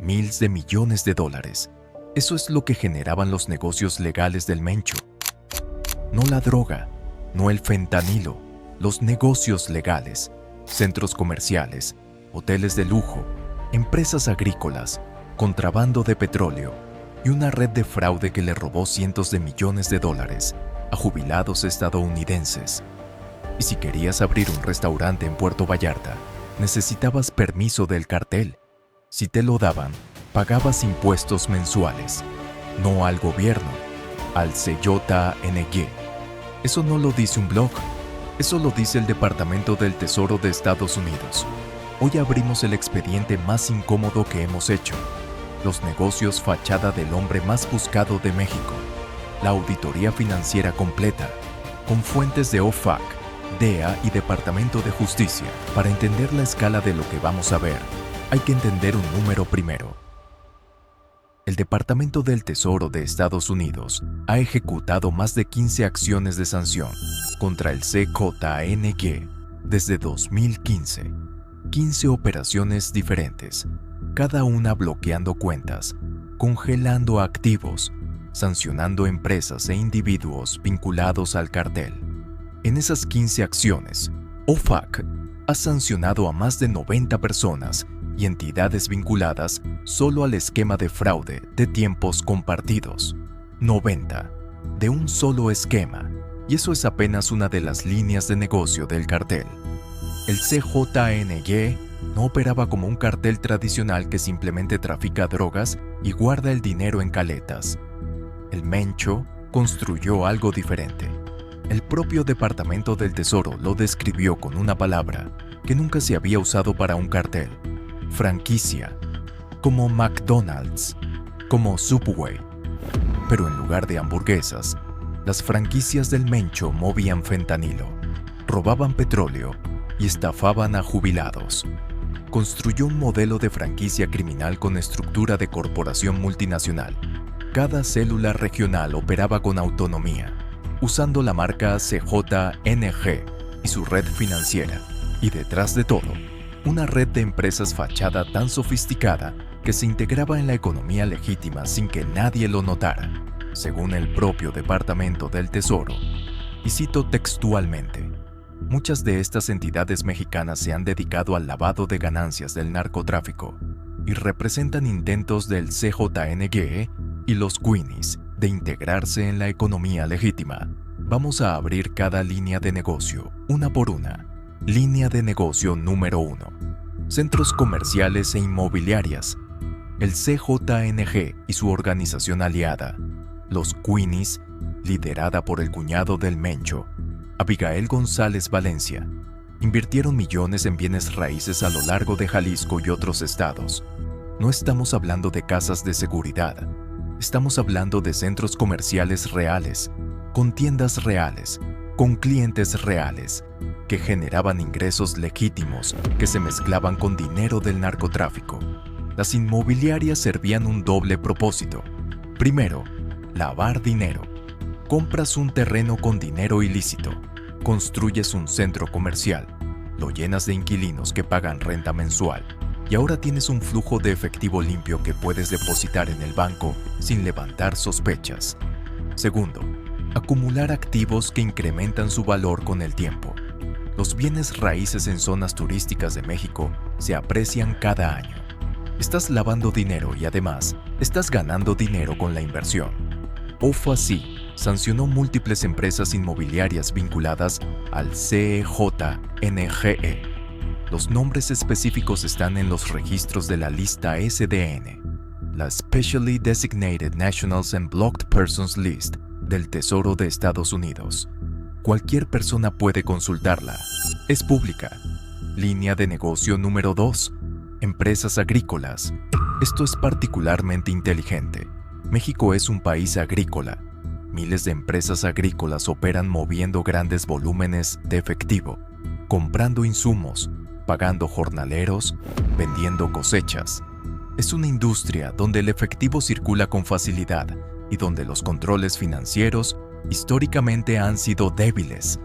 miles de millones de dólares. Eso es lo que generaban los negocios legales del Mencho. No la droga, no el fentanilo, los negocios legales, centros comerciales, hoteles de lujo, empresas agrícolas, contrabando de petróleo y una red de fraude que le robó cientos de millones de dólares a jubilados estadounidenses. Y si querías abrir un restaurante en Puerto Vallarta, necesitabas permiso del cartel. Si te lo daban, pagabas impuestos mensuales, no al gobierno, al CYNG. Eso no lo dice un blog, eso lo dice el Departamento del Tesoro de Estados Unidos. Hoy abrimos el expediente más incómodo que hemos hecho. Los negocios fachada del hombre más buscado de México. La auditoría financiera completa, con fuentes de OFAC, DEA y Departamento de Justicia. Para entender la escala de lo que vamos a ver, hay que entender un número primero. El Departamento del Tesoro de Estados Unidos ha ejecutado más de 15 acciones de sanción contra el CYNG desde 2015. 15 operaciones diferentes, cada una bloqueando cuentas, congelando activos, sancionando empresas e individuos vinculados al cartel. En esas 15 acciones, OFAC ha sancionado a más de 90 personas y entidades vinculadas solo al esquema de fraude de tiempos compartidos. 90, de un solo esquema, y eso es apenas una de las líneas de negocio del cartel. El CYNG no operaba como un cartel tradicional que simplemente trafica drogas y guarda el dinero en caletas. El Mencho construyó algo diferente. El propio Departamento del Tesoro lo describió con una palabra que nunca se había usado para un cartel: franquicia, como McDonald's, como Subway. Pero en lugar de hamburguesas, las franquicias del Mencho movían fentanilo, robaban petróleo y estafaban a jubilados. Construyó un modelo de franquicia criminal con estructura de corporación multinacional. Cada célula regional operaba con autonomía, usando la marca CYNG y su red financiera. Y detrás de todo, una red de empresas fachada tan sofisticada que se integraba en la economía legítima sin que nadie lo notara, según el propio Departamento del Tesoro. Y cito textualmente: muchas de estas entidades mexicanas se han dedicado al lavado de ganancias del narcotráfico y representan intentos del CYNG y los Queenies de integrarse en la economía legítima. Vamos a abrir cada línea de negocio, una por una. Línea de negocio número 1. Centros comerciales e inmobiliarias. El CYNG y su organización aliada, los Queenies, liderada por el cuñado del Mencho, Abigail González Valencia, invirtieron millones en bienes raíces a lo largo de Jalisco y otros estados. No estamos hablando de casas de seguridad, estamos hablando de centros comerciales reales, con tiendas reales, con clientes reales, que generaban ingresos legítimos que se mezclaban con dinero del narcotráfico. Las inmobiliarias servían un doble propósito. Primero, lavar dinero. Compras un terreno con dinero ilícito, construyes un centro comercial, lo llenas de inquilinos que pagan renta mensual y ahora tienes un flujo de efectivo limpio que puedes depositar en el banco sin levantar sospechas. Segundo, acumular activos que incrementan su valor con el tiempo. Los bienes raíces en zonas turísticas de México se aprecian cada año. Estás lavando dinero y además estás ganando dinero con la inversión. OFAC sancionó múltiples empresas inmobiliarias vinculadas al CYNG. Los nombres específicos están en los registros de la lista SDN, la Specially Designated Nationals and Blocked Persons List del Tesoro de Estados Unidos. Cualquier persona puede consultarla. Es pública. Línea de negocio número 2. Empresas agrícolas. Esto es particularmente inteligente. México es un país agrícola. Miles de empresas agrícolas operan moviendo grandes volúmenes de efectivo, comprando insumos, pagando jornaleros, vendiendo cosechas. Es una industria donde el efectivo circula con facilidad y donde los controles financieros históricamente han sido débiles.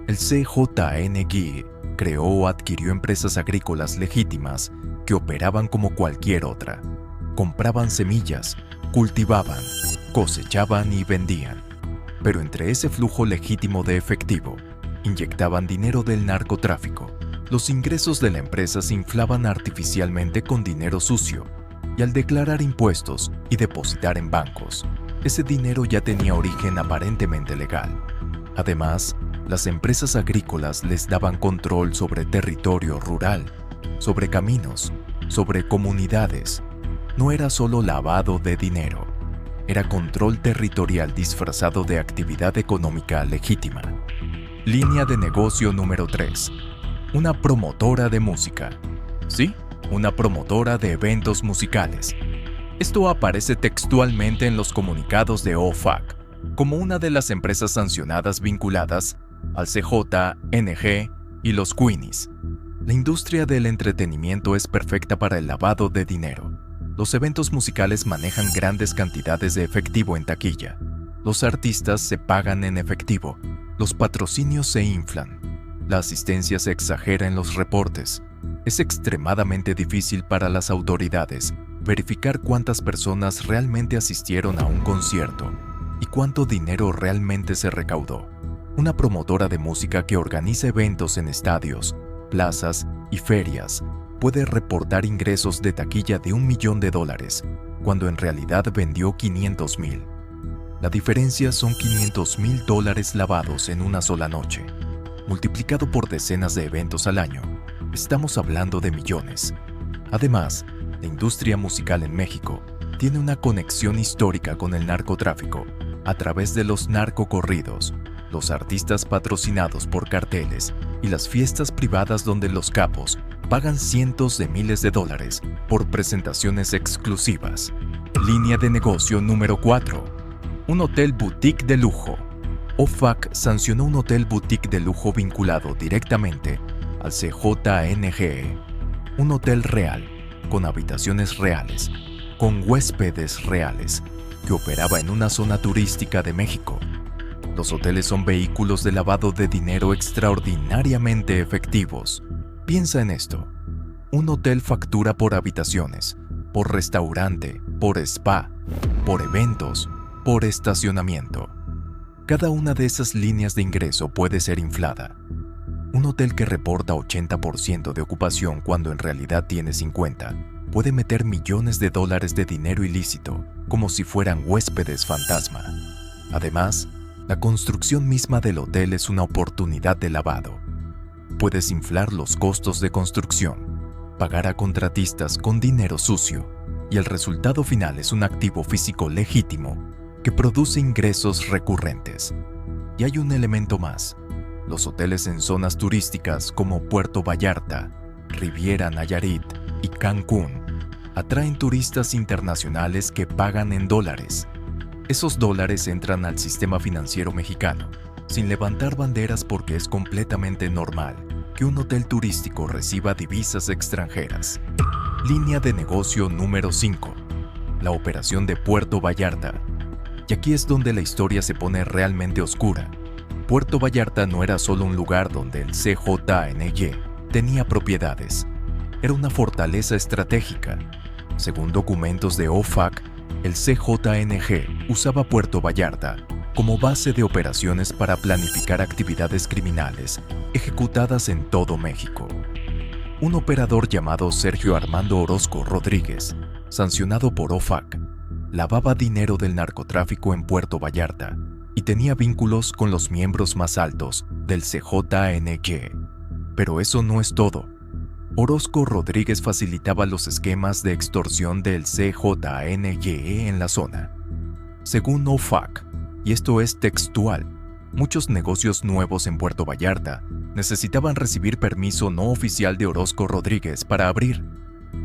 El CYNG creó o adquirió empresas agrícolas legítimas que operaban como cualquier otra. Compraban semillas, cultivaban, cosechaban y vendían. Pero entre ese flujo legítimo de efectivo, inyectaban dinero del narcotráfico. Los ingresos de la empresa se inflaban artificialmente con dinero sucio, y al declarar impuestos y depositar en bancos, ese dinero ya tenía origen aparentemente legal. Además, las empresas agrícolas les daban control sobre territorio rural, sobre caminos, sobre comunidades. No era solo lavado de dinero, era control territorial disfrazado de actividad económica legítima. Línea de negocio número 3. Una promotora de música. Sí, una promotora de eventos musicales. Esto aparece textualmente en los comunicados de OFAC, como una de las empresas sancionadas vinculadas al CJNG y los Queenies. La industria del entretenimiento es perfecta para el lavado de dinero. Los eventos musicales manejan grandes cantidades de efectivo en taquilla. Los artistas se pagan en efectivo. Los patrocinios se inflan. La asistencia se exagera en los reportes. Es extremadamente difícil para las autoridades verificar cuántas personas realmente asistieron a un concierto y cuánto dinero realmente se recaudó. Una promotora de música que organiza eventos en estadios, plazas y ferias puede reportar ingresos de taquilla de $1 millón, cuando en realidad vendió 500,000. La diferencia son $500,000 lavados en una sola noche. Multiplicado por decenas de eventos al año, estamos hablando de millones. Además, la industria musical en México tiene una conexión histórica con el narcotráfico a través de los narcocorridos, los artistas patrocinados por carteles y las fiestas privadas donde los capos pagan cientos de miles de dólares por presentaciones exclusivas. Línea de negocio número 4. Un hotel boutique de lujo. OFAC sancionó un hotel boutique de lujo vinculado directamente al CJNG. Un hotel real, con habitaciones reales, con huéspedes reales, que operaba en una zona turística de México. Los hoteles son vehículos de lavado de dinero extraordinariamente efectivos. Piensa en esto. Un hotel factura por habitaciones, por restaurante, por spa, por eventos, por estacionamiento. Cada una de esas líneas de ingreso puede ser inflada. Un hotel que reporta 80% de ocupación cuando en realidad tiene 50%, puede meter millones de dólares de dinero ilícito como si fueran huéspedes fantasma. Además, la construcción misma del hotel es una oportunidad de lavado. Puedes inflar los costos de construcción, pagar a contratistas con dinero sucio, y el resultado final es un activo físico legítimo que produce ingresos recurrentes. Y hay un elemento más. Los hoteles en zonas turísticas como Puerto Vallarta, Riviera Nayarit y Cancún atraen turistas internacionales que pagan en dólares. Esos dólares entran al sistema financiero mexicano, sin levantar banderas porque es completamente normal que un hotel turístico reciba divisas extranjeras. Línea de negocio número 5. La operación de Puerto Vallarta. Y aquí es donde la historia se pone realmente oscura. Puerto Vallarta no era solo un lugar donde el CJNG tenía propiedades. Era una fortaleza estratégica. Según documentos de OFAC, el CJNG usaba Puerto Vallarta como base de operaciones para planificar actividades criminales ejecutadas en todo México. Un operador llamado Sergio Armando Orozco Rodríguez, sancionado por OFAC, lavaba dinero del narcotráfico en Puerto Vallarta y tenía vínculos con los miembros más altos del CJNG. Pero eso no es todo. Orozco Rodríguez facilitaba los esquemas de extorsión del CJNG en la zona. Según OFAC, y esto es textual, muchos negocios nuevos en Puerto Vallarta necesitaban recibir permiso no oficial de Orozco Rodríguez para abrir.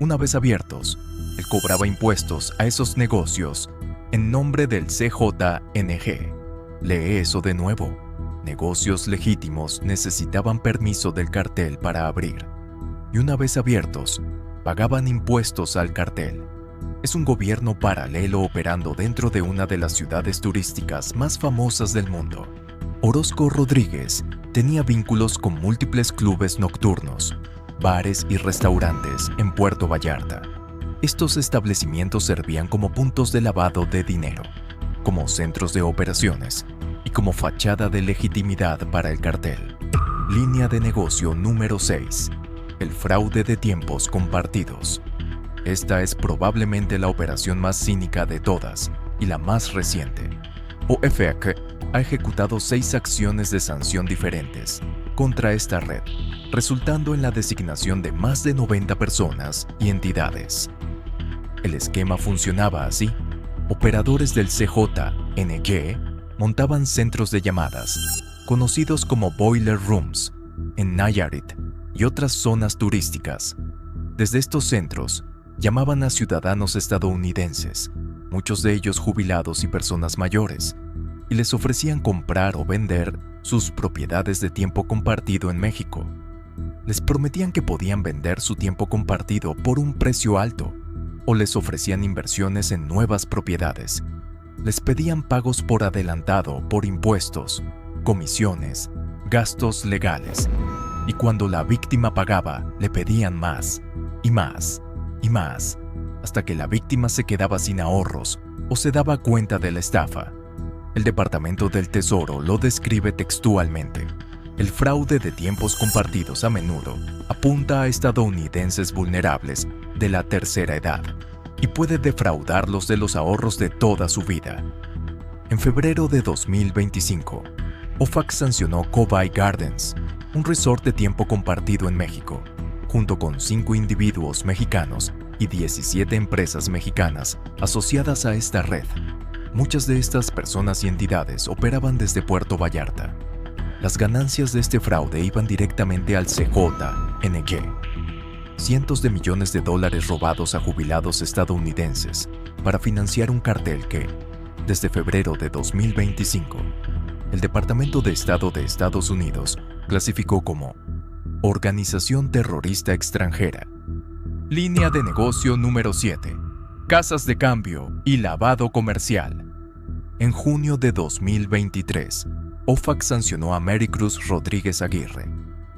Una vez abiertos, él cobraba impuestos a esos negocios en nombre del CJNG. Lee eso de nuevo. Negocios legítimos necesitaban permiso del cartel para abrir. Y una vez abiertos, pagaban impuestos al cartel. Es un gobierno paralelo operando dentro de una de las ciudades turísticas más famosas del mundo. Orozco Rodríguez tenía vínculos con múltiples clubes nocturnos, bares y restaurantes en Puerto Vallarta. Estos establecimientos servían como puntos de lavado de dinero, como centros de operaciones y como fachada de legitimidad para el cartel. Línea de negocio número 6. El fraude de tiempos compartidos. Esta es probablemente la operación más cínica de todas y la más reciente. OFAC ha ejecutado 6 acciones de sanción diferentes contra esta red, resultando en la designación de más de 90 personas y entidades. El esquema funcionaba así. Operadores del CJNG montaban centros de llamadas, conocidos como Boiler Rooms, en Nayarit y otras zonas turísticas. Desde estos centros, llamaban a ciudadanos estadounidenses, muchos de ellos jubilados y personas mayores, y les ofrecían comprar o vender sus propiedades de tiempo compartido en México. Les prometían que podían vender su tiempo compartido por un precio alto, o les ofrecían inversiones en nuevas propiedades. Les pedían pagos por adelantado por impuestos, comisiones, gastos legales. Y cuando la víctima pagaba, le pedían más, y más, y más, hasta que la víctima se quedaba sin ahorros o se daba cuenta de la estafa. El Departamento del Tesoro lo describe textualmente. El fraude de tiempos compartidos a menudo apunta a estadounidenses vulnerables de la tercera edad y puede defraudarlos de los ahorros de toda su vida. En febrero de 2025, OFAC sancionó Cobay Gardens, un resort de tiempo compartido en México, junto con 5 individuos mexicanos y 17 empresas mexicanas asociadas a esta red. Muchas de estas personas y entidades operaban desde Puerto Vallarta. Las ganancias de este fraude iban directamente al CJNG. Cientos de millones de dólares robados a jubilados estadounidenses para financiar un cartel que, desde febrero de 2025, el Departamento de Estado de Estados Unidos clasificó como organización terrorista extranjera. Línea de negocio número 7. Casas de cambio y lavado comercial. En junio de 2023, OFAC sancionó a Mary Cruz Rodríguez Aguirre,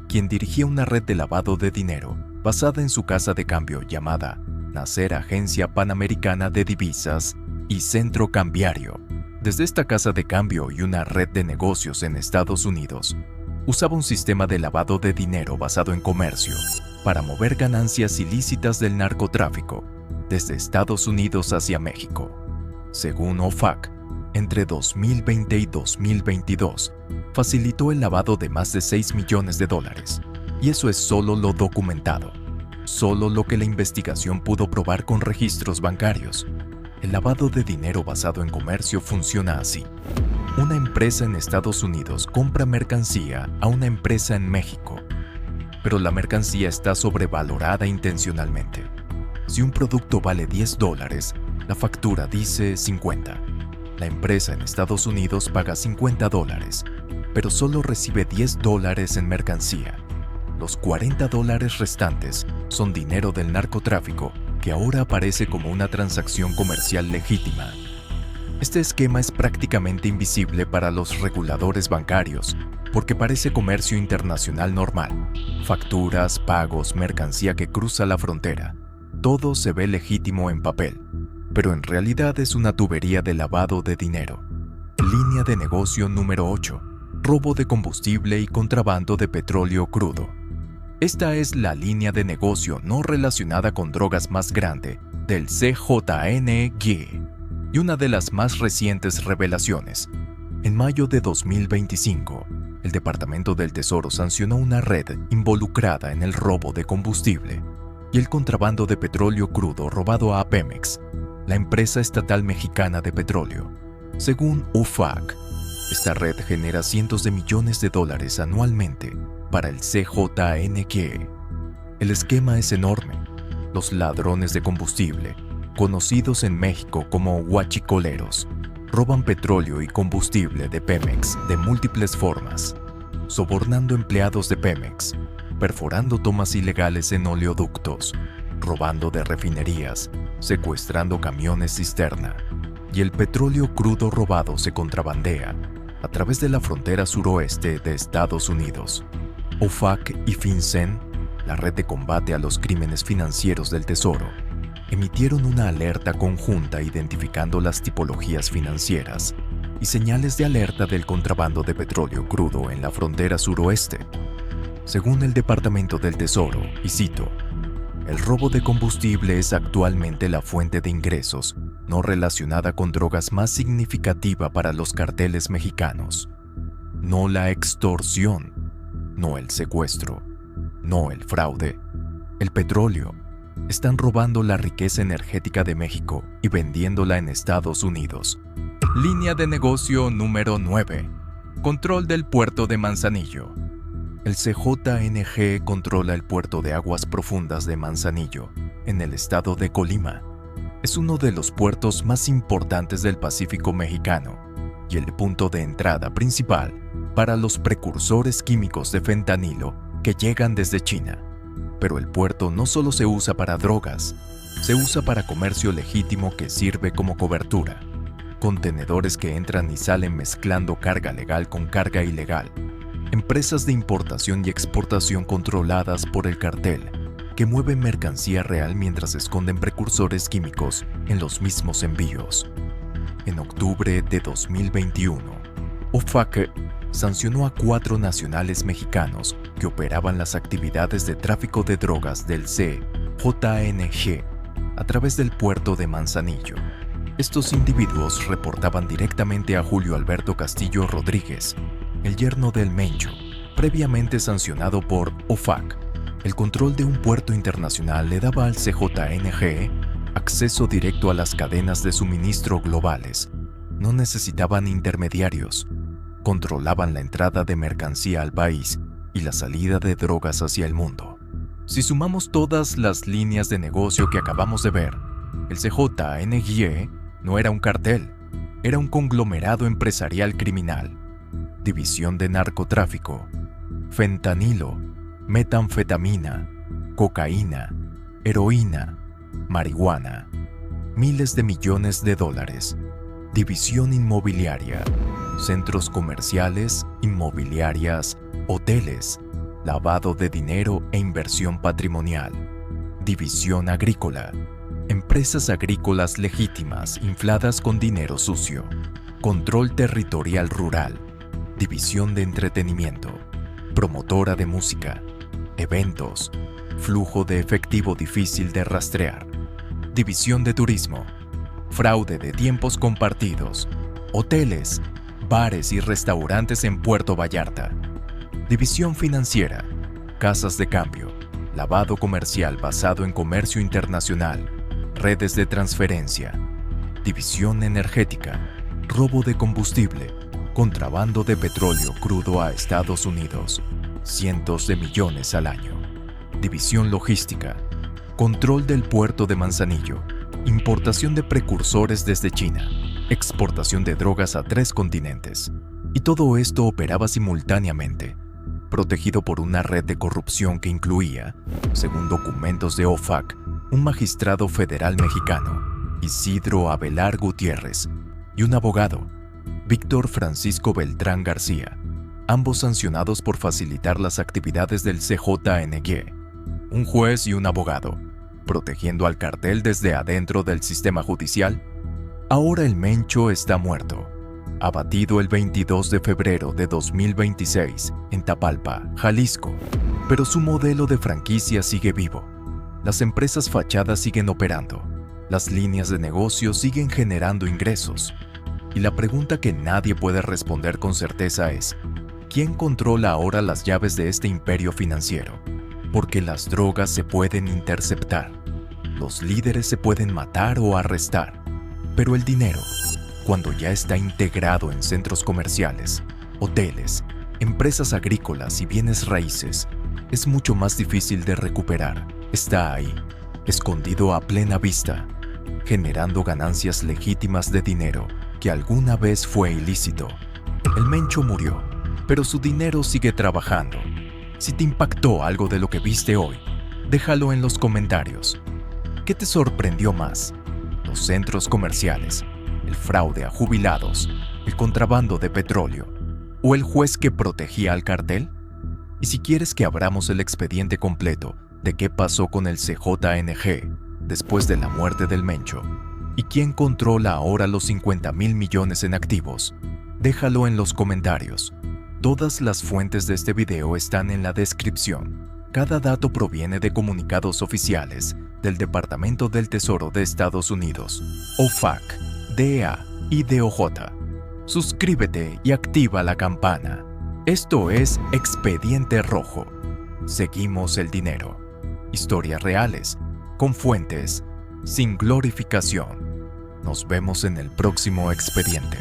quien dirigía una red de lavado de dinero basada en su casa de cambio llamada Nacer Agencia Panamericana de Divisas y Centro Cambiario. Desde esta casa de cambio y una red de negocios en Estados Unidos, usaba un sistema de lavado de dinero basado en comercio para mover ganancias ilícitas del narcotráfico desde Estados Unidos hacia México. Según OFAC, entre 2020 y 2022, facilitó el lavado de más de 6 millones de dólares. Y eso es solo lo documentado, solo lo que la investigación pudo probar con registros bancarios. El lavado de dinero basado en comercio funciona así. Una empresa en Estados Unidos compra mercancía a una empresa en México, pero la mercancía está sobrevalorada intencionalmente. Si un producto vale $10, la factura dice 50. La empresa en Estados Unidos paga $50, pero solo recibe $10 en mercancía. Los $40 restantes son dinero del narcotráfico que ahora aparece como una transacción comercial legítima. Este esquema es prácticamente invisible para los reguladores bancarios porque parece comercio internacional normal. Facturas, pagos, mercancía que cruza la frontera. Todo se ve legítimo en papel, pero en realidad es una tubería de lavado de dinero. Línea de negocio número 8. Robo de combustible y contrabando de petróleo crudo. Esta es la línea de negocio no relacionada con drogas más grande del CJNG y una de las más recientes revelaciones. En mayo de 2025, el Departamento del Tesoro sancionó una red involucrada en el robo de combustible y el contrabando de petróleo crudo robado a Pemex, la empresa estatal mexicana de petróleo. Según OFAC, esta red genera cientos de millones de dólares anualmente para el CJNG. El esquema es enorme. Los ladrones de combustible, conocidos en México como huachicoleros, roban petróleo y combustible de Pemex de múltiples formas, sobornando empleados de Pemex, perforando tomas ilegales en oleoductos, robando de refinerías, secuestrando camiones cisterna, y el petróleo crudo robado se contrabandea a través de la frontera suroeste de Estados Unidos. OFAC y FinCEN la Red de Combate a los Crímenes Financieros del Tesoro, emitieron una alerta conjunta identificando las tipologías financieras y señales de alerta del contrabando de petróleo crudo en la frontera suroeste. Según el Departamento del Tesoro, y cito, el robo de combustible es actualmente la fuente de ingresos no relacionada con drogas más significativa para los carteles mexicanos. No la extorsión, no el secuestro, no el fraude. El petróleo. Están robando la riqueza energética de México y vendiéndola en Estados Unidos. Línea de negocio número 9. Control del puerto de Manzanillo. El CJNG controla el puerto de aguas profundas de Manzanillo, en el estado de Colima. Es uno de los puertos más importantes del Pacífico mexicano y el punto de entrada principal para los precursores químicos de fentanilo que llegan desde China. Pero el puerto no solo se usa para drogas, se usa para comercio legítimo que sirve como cobertura. Contenedores que entran y salen mezclando carga legal con carga ilegal. Empresas de importación y exportación controladas por el cartel, que mueven mercancía real mientras esconden precursores químicos en los mismos envíos. En octubre de 2021, OFAC sancionó a 4 nacionales mexicanos que operaban las actividades de tráfico de drogas del CJNG a través del puerto de Manzanillo. Estos individuos reportaban directamente a Julio Alberto Castillo Rodríguez, el yerno del Mencho, previamente sancionado por OFAC. El control de un puerto internacional le daba al CJNG acceso directo a las cadenas de suministro globales. No necesitaban intermediarios. Controlaban la entrada de mercancía al país y la salida de drogas hacia el mundo. Si sumamos todas las líneas de negocio que acabamos de ver, el CJNG no era un cartel, era un conglomerado empresarial criminal. División de narcotráfico, fentanilo, metanfetamina, cocaína, heroína, marihuana, miles de millones de dólares. División inmobiliaria, centros comerciales, inmobiliarias, hoteles, lavado de dinero e inversión patrimonial. División agrícola, empresas agrícolas legítimas infladas con dinero sucio. Control territorial rural. División de entretenimiento, promotora de música, eventos, flujo de efectivo difícil de rastrear. División de turismo, fraude de tiempos compartidos, hoteles, bares y restaurantes en Puerto Vallarta. División financiera, casas de cambio, lavado comercial basado en comercio internacional, redes de transferencia. División energética, robo de combustible, contrabando de petróleo crudo a Estados Unidos, cientos de millones al año. División logística, control del puerto de Manzanillo, importación de precursores desde China, exportación de drogas a 3 continentes. Y todo esto operaba simultáneamente, protegido por una red de corrupción que incluía, según documentos de OFAC, un magistrado federal mexicano, Isidro Abelar Gutiérrez, y un abogado, Víctor Francisco Beltrán García, ambos sancionados por facilitar las actividades del CJNG. Un juez y un abogado, protegiendo al cartel desde adentro del sistema judicial. Ahora el Mencho está muerto, abatido el 22 de febrero de 2026 en Tapalpa, Jalisco, pero su modelo de franquicia sigue vivo. Las empresas fachadas siguen operando, las líneas de negocio siguen generando ingresos. Y la pregunta que nadie puede responder con certeza es, ¿quién controla ahora las llaves de este imperio financiero? Porque las drogas se pueden interceptar, los líderes se pueden matar o arrestar, pero el dinero, cuando ya está integrado en centros comerciales, hoteles, empresas agrícolas y bienes raíces, es mucho más difícil de recuperar. Está ahí, escondido a plena vista, generando ganancias legítimas de dinero que alguna vez fue ilícito. El Mencho murió, pero su dinero sigue trabajando. Si te impactó algo de lo que viste hoy, déjalo en los comentarios. ¿Qué te sorprendió más? ¿Los centros comerciales, el fraude a jubilados, el contrabando de petróleo o el juez que protegía al cartel? Y si quieres que abramos el expediente completo de qué pasó con el CJNG después de la muerte del Mencho y quién controla ahora los 50,000 millones en activos, déjalo en los comentarios. Todas las fuentes de este video están en la descripción. Cada dato proviene de comunicados oficiales del Departamento del Tesoro de Estados Unidos, OFAC, DEA y DOJ. Suscríbete y activa la campana. Esto es Expediente Rojo. Seguimos el dinero. Historias reales, con fuentes, sin glorificación. Nos vemos en el próximo expediente.